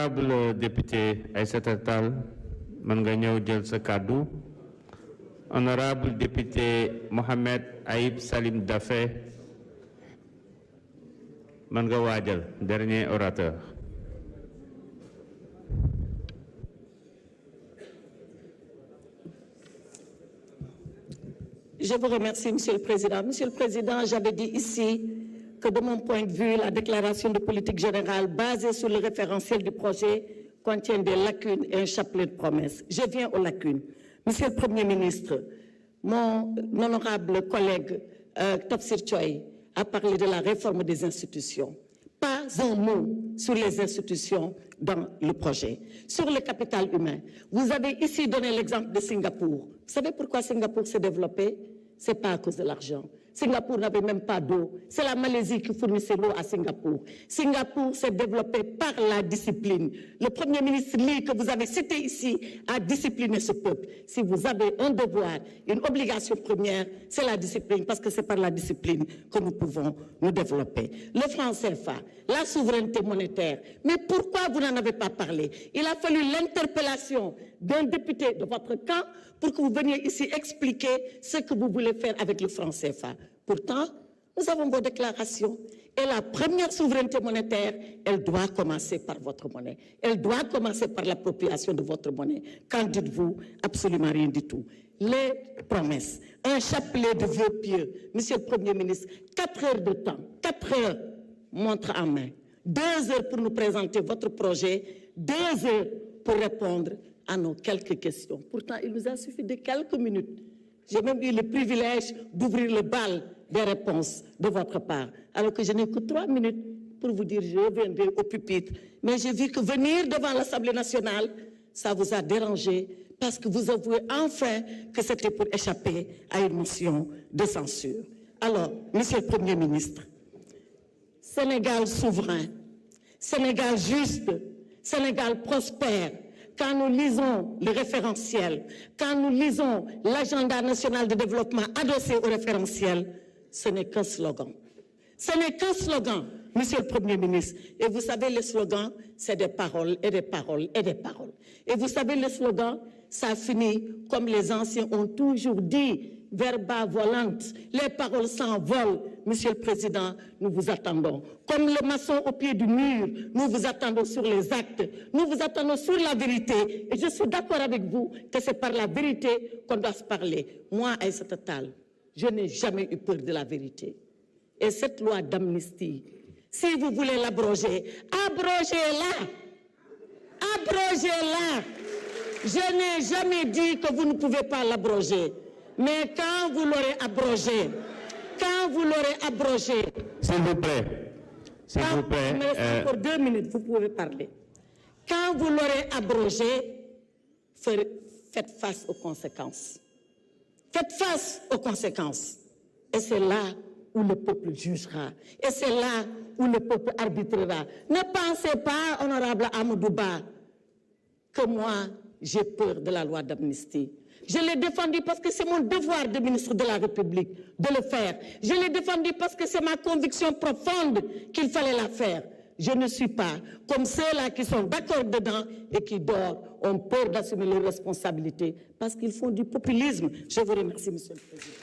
Honorable député Aïssata Tall, mën nga ñëw jël sa kàddu. Honorable député Mohamed Aïb Salim Dafé, mën nga waajal, dernier orateur. Je vous remercie, Monsieur le Président. Monsieur le Président, j'avais dit ici que de mon point de vue, la déclaration de politique générale basée sur le référentiel du projet contient des lacunes et un chapelet de promesses. Je viens aux lacunes. Monsieur le Premier ministre, mon honorable collègue Tafsir Choy a parlé de la réforme des institutions. Pas un mot sur les institutions dans le projet. Sur le capital humain, vous avez ici donné l'exemple de Singapour. Vous savez pourquoi Singapour s'est développé? Ce n'est pas à cause de l'argent. Singapour n'avait même pas d'eau. C'est la Malaisie qui fournissait l'eau à Singapour. Singapour s'est développé par la discipline. Le Premier ministre Lee, que vous avez cité ici, a discipliné ce peuple. Si vous avez un devoir, une obligation première, c'est la discipline, parce que c'est par la discipline que nous pouvons nous développer. Le franc CFA, la souveraineté monétaire. Mais pourquoi vous n'en avez pas parlé? Il a fallu l'interpellation d'un député de votre camp pour que vous veniez ici expliquer ce que vous voulez faire avec le franc CFA. Pourtant, nous avons vos déclarations. Et la première souveraineté monétaire, elle doit commencer par votre monnaie. Elle doit commencer par l'appropriation de votre monnaie. Qu'en dites-vous? Absolument rien du tout. Les promesses, un chapelet de vœux pieux. Monsieur le Premier ministre, 4 heures de temps, 4 heures, montre en main. 2 heures pour nous présenter votre projet, 2 heures pour répondre à nos quelques questions. Pourtant, il nous a suffi de quelques minutes. J'ai même eu le privilège d'ouvrir le bal des réponses de votre part, alors que je n'ai que 3 minutes pour vous dire je reviendrai au pupitre. Mais j'ai vu que venir devant l'Assemblée nationale, ça vous a dérangé, parce que vous avouez enfin que c'était pour échapper à une motion de censure. Alors, Monsieur le Premier ministre, Sénégal souverain, Sénégal juste, Sénégal prospère. Quand nous lisons le référentiel, quand nous lisons l'agenda national de développement adossé au référentiel, ce n'est qu'un slogan. Ce n'est qu'un slogan, Monsieur le Premier ministre. Et vous savez, les slogans, c'est des paroles et des paroles et des paroles. Et vous savez, les slogans, ça finit comme les anciens ont toujours dit, verba volant, les paroles s'envolent. Monsieur le Président, nous vous attendons. Comme le maçon au pied du mur, nous vous attendons sur les actes, nous vous attendons sur la vérité. Et je suis d'accord avec vous que c'est par la vérité qu'on doit se parler. Moi, Aïssata Tall, je n'ai jamais eu peur de la vérité. Et cette loi d'amnistie, si vous voulez l'abroger, abrogez-la. Abrogez-la. Je n'ai jamais dit que vous ne pouvez pas l'abroger. Mais quand vous l'aurez abrogé, S'il vous plaît. S'il vous plaît. Il me reste encore 2 minutes, vous pouvez parler. Quand vous l'aurez abrogé, faites face aux conséquences. Faites face aux conséquences. Et c'est là où le peuple jugera. Et c'est là où le peuple arbitrera. Ne pensez pas, honorable Amadouba, que moi, j'ai peur de la loi d'amnistie. Je l'ai défendu parce que c'est mon devoir de ministre de la République de le faire. Je l'ai défendu parce que c'est ma conviction profonde qu'il fallait la faire. Je ne suis pas comme ceux-là qui sont d'accord dedans et qui ont peur d'assumer leurs responsabilités parce qu'ils font du populisme. Je vous remercie, Monsieur le Président.